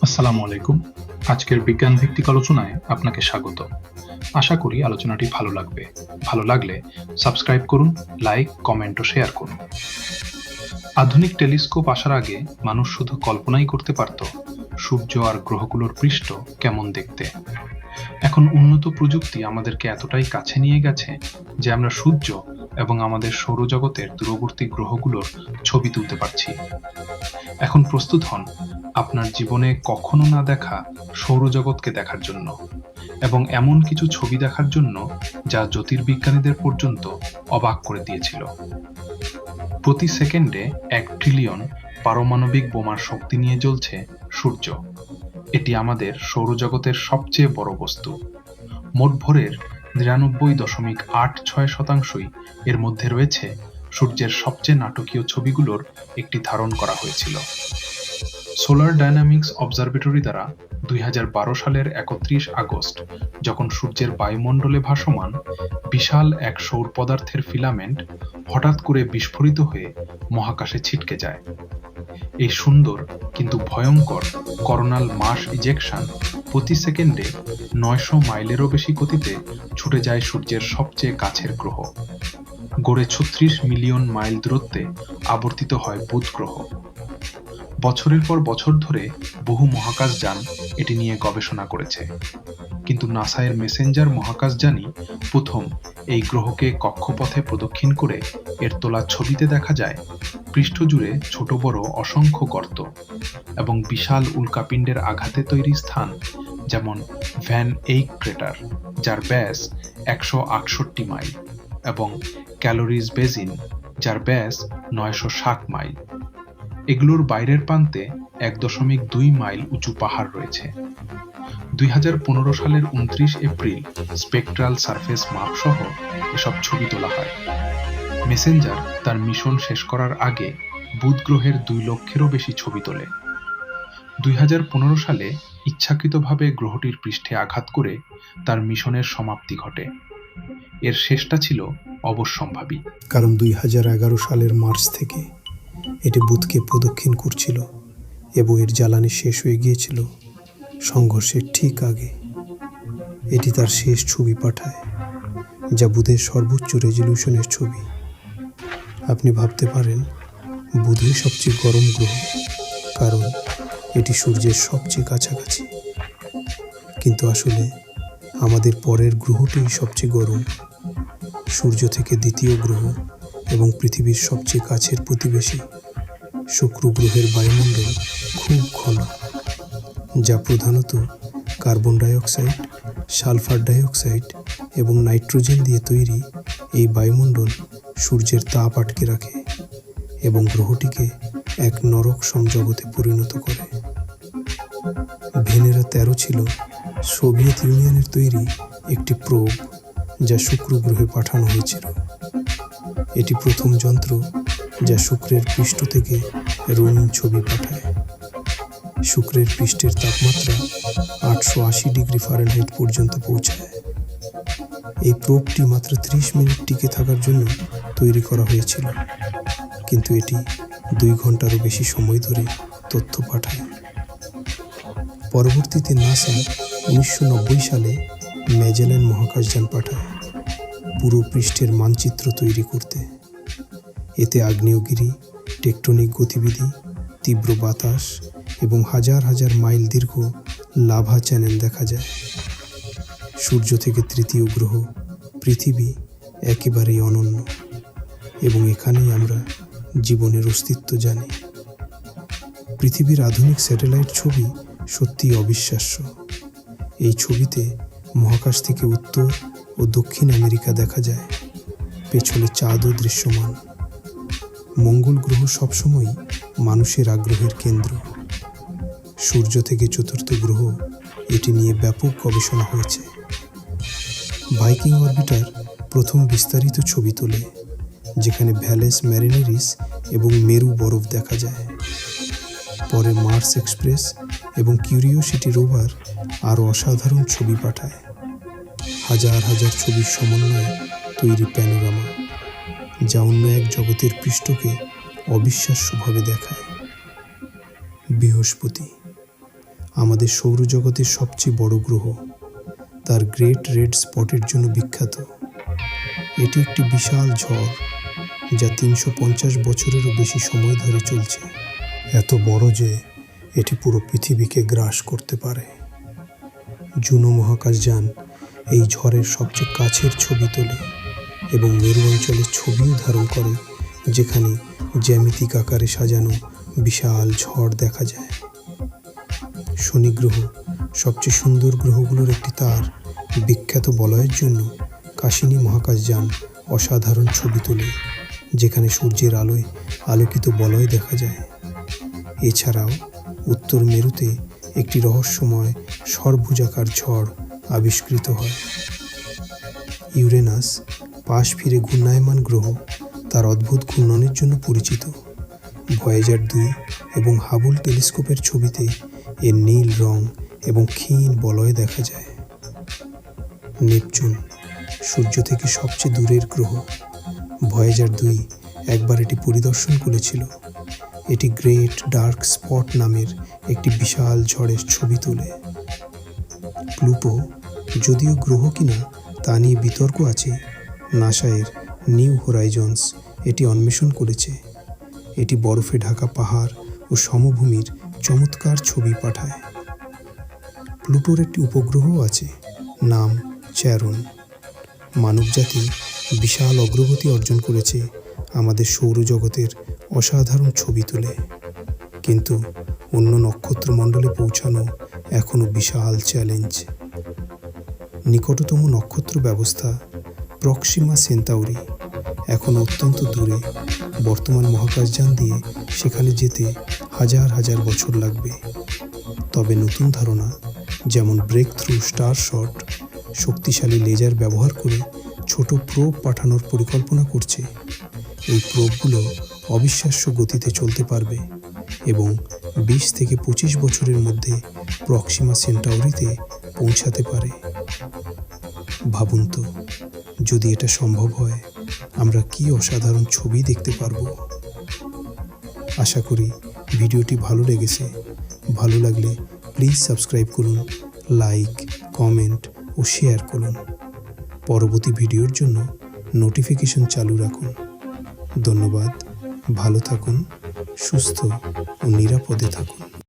আসসালামু আলাইকুম। আজকের বিজ্ঞান ভিত্তিক আলোচনায় আপনাকে স্বাগত। আশা করি আলোচনাটি ভালো লাগবে। ভালো লাগলে সাবস্ক্রাইব করুন, লাইক, কমেন্ট ও শেয়ার করুন। আধুনিক টেলিস্কোপ আসার আগে মানুষ শুধু কল্পনাই করতে পারত সূর্য আর গ্রহগুলোর পৃষ্ঠ কেমন দেখতে। এখন উন্নত প্রযুক্তি আমাদেরকে এতটাই কাছে নিয়ে গেছে যে আমরা সূর্য এবং আমাদের সৌরজগতের দূরবর্তী গ্রহগুলোর ছবি তুলতে পারছি। এখন প্রস্তুত হন আপনার জীবনে কখনো না দেখা সৌরজগৎকে দেখার জন্য এবং এমন কিছু ছবি দেখার জন্য যা জ্যোতির্বিজ্ঞানীদের পর্যন্ত অবাক করে দিয়েছিল। প্রতি সেকেন্ডে 1 ট্রিলিয়ন পারমাণবিক বোমার শক্তি নিয়ে জ্বলছে সূর্য। এটি আমাদের সৌরজগতের সবচেয়ে বড় বস্তু। মোট ভরের ৯৯.৮৬% এর মধ্যে রয়েছে সূর্যের সবচেয়ে নাটকীয় ছবিগুলোর একটি ধারণ করা হয়েছিল। সোলার ডায়নামিক্স অবজারভেটরি দ্বারা ২০১২ সালের ৩১ আগস্ট যখন সূর্যের বায়ুমণ্ডলে ভাসমান বিশাল এক সৌর পদার্থের ফিলামেন্ট হঠাৎ করে বিস্ফোরিত হয়ে মহাকাশে ছিটকে যায়। এই সুন্দর কিন্তু ভয়ঙ্কর করোনাল মাস ইজেকশন প্রতি সেকেন্ডে ৯০০ মাইলেরও বেশি গতিতে ছুটে যায় সূর্যের সবচেয়ে কাছের গ্রহ। গড়ে ৩৬ মিলিয়ন মাইল দূরত্বে আবর্তিত হয় বুধ গ্রহ। বছরের পর বছর ধরে বহু মহাকাশযান এটি নিয়ে গবেষণা করেছে, কিন্তু নাসা-এর মেসেঞ্জার মহাকাশযানই প্রথম এই গ্রহকে কক্ষপথে প্রদক্ষিণ করে এর তোলা ছবিতে দেখা যায় পৃষ্ঠ জুড়ে ছোট বড় অসংখ্য গর্ত এবং বিশাল উল্কাপিণ্ডের আঘাতে তৈরি স্থান, যেমন ভ্যান এইক ক্রেটার যার ব্যাস ১৬৮ মাইল এবং ক্যালোরিজ বেসিন যার ব্যাস ৯৬০ মাইল। এগুলোর বাইরের প্রান্তে ১.২ মাইল উঁচু পাহাড় রয়েছে। ২০১৫ সালের ২৯ এপ্রিল স্পেকট্রাল সারফেস মাপ সহ এসব ছবি তোলা হয়। মেসেঞ্জার তার মিশন শেষ করার আগে বুধ গ্রহের ২ লক্ষেরও বেশি ছবি তোলে। ২০১৫ সালে ইচ্ছাকৃতভাবে গ্রহটির পৃষ্ঠে আঘাত করে তার মিশনের সমাপ্তি ঘটে। এর শেষটা ছিল অবশ্যম্ভাবী। কারণ ২০১১ সালের মার্চ থেকে এটি বুধকে প্রদক্ষিণ করছিল এবং এর জ্বালানি শেষ হয়ে গিয়েছিল সংঘর্ষের ঠিক আগে। এটি তার শেষ ছবি পাঠায়, যা বুধের সর্বোচ্চ রেজলিউশনের ছবি। আপনি ভাবতে পারেন বুধই সবচেয়ে গরম গ্রহ, কারণ এটি সূর্যের সবচেয়ে কাছাকাছি। কিন্তু আসলে আমাদের পরের গ্রহটিই সবচেয়ে গরম। সূর্য থেকে দ্বিতীয় গ্রহ এবং পৃথিবীর সবচেয়ে কাছের প্রতিবেশী শুক্র গ্রহের বায়ুমণ্ডল খুব ঘন, যা প্রধানত কার্বন ডাইঅক্সাইড, সালফার ডাইঅক্সাইড এবং নাইট্রোজেন দিয়ে তৈরি। এই বায়ুমণ্ডল সূর্যের তাপ আটকে রাখে এবং গ্রহটিকে এক নরকসম জগতে পরিণত করে। ভেনেরা ১৩ ছিল সোভিয়েত ইউনিয়নের তৈরি একটি প্রোব, যা শুক্র গ্রহে পাঠানো হয়েছিল। এটি প্রথম যন্ত্র যা শুক্রের পৃষ্ঠ থেকে রঙিন ছবি পাঠায়। শুক্রের পৃষ্ঠের তাপমাত্রা ৮৮০ ডিগ্রি ফারেনহাইট পর্যন্ত পৌঁছায়। এই প্রোবটি মাত্র ৩০ মিনিট টিকে থাকার জন্য তৈরি করা হয়েছিল, কিন্তু এটি ২ ঘন্টারও বেশি সময় ধরে তথ্য পাঠায়। পরবর্তীতে নাসা ১৯৯০ সালে ম্যাজেলান মহাকাশযান পাঠায় পুরো পৃষ্ঠের মানচিত্র তৈরি করতে। এতে আগ্নেয়গিরি, টেকটনিক গতিবিধি, তীব্র বাতাস এবং হাজার হাজার মাইল দীর্ঘ লাভা চ্যানেল দেখা যায়। সূর্য থেকে তৃতীয় গ্রহ পৃথিবী একেবারেই অনন্য এবং এখানেই আমরা জীবনের অস্তিত্ব জানি। পৃথিবীর আধুনিক স্যাটেলাইট ছবি সত্যিই অবিশ্বাস্য। এই ছবিতে মহাকাশ থেকে উত্তর ও দক্ষিণ আমেরিকা দেখা যায়, পেছনে চাঁদও দৃশ্যমান। মঙ্গল গ্রহ সবসময় মানুষের আগ্রহের কেন্দ্র। সূর্য থেকে চতুর্থ গ্রহ, এটি নিয়ে ব্যাপক গবেষণা হয়েছে। ভাইকিং অরবিটার প্রথম বিস্তারিত ছবি তোলে, যেখানে ভ্যালেস ম্যারিনেরিস এবং মেরু বরফ দেখা যায়। পরে মার্স এক্সপ্রেস এবং কিউরিওসিটি রোভার আরও অসাধারণ ছবি পাঠায়। হাজার হাজার ছবির সমন্বয়ে তৈরি প্যানোরামা, যা অন্য এক জগতের পৃষ্ঠকে অবিশ্বাস্যভাবে দেখায়। বৃহস্পতি আমাদের সৌরজগতের সবচেয়ে বড় গ্রহ, তার গ্রেট রেড স্পটের জন্য বিখ্যাত। এটি একটি বিশাল ঝড় যা 350 বছরেরও বেশি সময় ধরে চলছে। এত বড় যে এটি পুরো পৃথিবীকে গ্রাস করতে পারে। জুনো মহাকাশযান এই ঝড়ের সবচেয়ে কাছের ছবি তোলে এবং মেরু অঞ্চলের ছবিও ধারণ করে, যেখানে জ্যামিতিক আকারে সাজানো বিশাল ঝড় দেখা যায়। শনি গ্রহ, সবচেয়ে সুন্দর গ্রহগুলোর একটি, তার বিখ্যাত বলয়ের জন্য কাসিনি মহাকাশযান অসাধারণ ছবি তোলে, যেখানে সূর্যের আলোয় আলোকিত বলয় দেখা যায়। এছাড়াও উত্তর মেরুতে একটি রহস্যময় ষড়ভুজাকার ঝড় আবিষ্কৃত হয়। ইউরেনাস, পাশ ফিরে ঘূর্ণায়মান গ্রহ, তার অদ্ভুত ঘূর্ণনের জন্য পরিচিত। ভয়েজার 2 এবং হাবল টেলিস্কোপের ছবিতে এর নীল রং এবং ক্ষীণ বলয় দেখা যায়। নেপচুন, সূর্য থেকে সবচেয়ে দূরের গ্রহ। ভয়েজার 2 একবার এটি পরিদর্শন করেছিল। এটি গ্রেট ডার্ক স্পট নামের একটি বিশাল ঝড়ের ছবি তোলে। প্লুটো, যদিও গ্রহ কিনা তা নিয়ে বিতর্ক আছে, নাসায়ের নিউ হোরাইজন্স এটি অন্বেষণ করেছে। এটি বরফে ঢাকা পাহাড় ও সমভূমির চমৎকার ছবি পাঠায়। প্লুটোর একটি উপগ্রহ আছে, নাম চ্যারন। মানবজাতি বিশাল অগ্রগতি অর্জন করেছে, আমাদের সৌরজগতের অসাধারণ ছবি তোলে, কিন্তু অন্য নক্ষত্রমণ্ডলে পৌঁছানো এখনও বিশাল চ্যালেঞ্জ। নিকটতম নক্ষত্র ব্যবস্থা প্রক্সিমা সেন্তাউরি এখন অত্যন্ত দূরে। বর্তমান মহাকাশযান দিয়ে সেখানে যেতে হাজার হাজার বছর লাগবে। তবে নতুন ধারণা, যেমন ব্রেক থ্রু স্টার শট, শক্তিশালী লেজার ব্যবহার করে ছোট প্রোব পাঠানোর পরিকল্পনা করছে। এই প্রোবগুলো অবিশ্বাস্য গতিতে চলতে পারবে এবং 20 থেকে 25 বছরের মধ্যে প্রক্সিমা সেন্টাউরিতে পৌঁছাতে পারে। ভাবুন তো, যদি এটা সম্ভব হয়, আমরা কি অসাধারণ ছবি দেখতে পারবো। আশা করি ভিডিওটি ভালো লেগেছে। ভালো লাগলে প্লিজ সাবস্ক্রাইব করুন, লাইক, কমেন্ট ও শেয়ার করুন। পরবর্তী ভিডিওর জন্য নোটিফিকেশন চালু রাখুন। ধন্যবাদ। ভালো থাকুন, সুস্থ ও নিরাপদে থাকুন।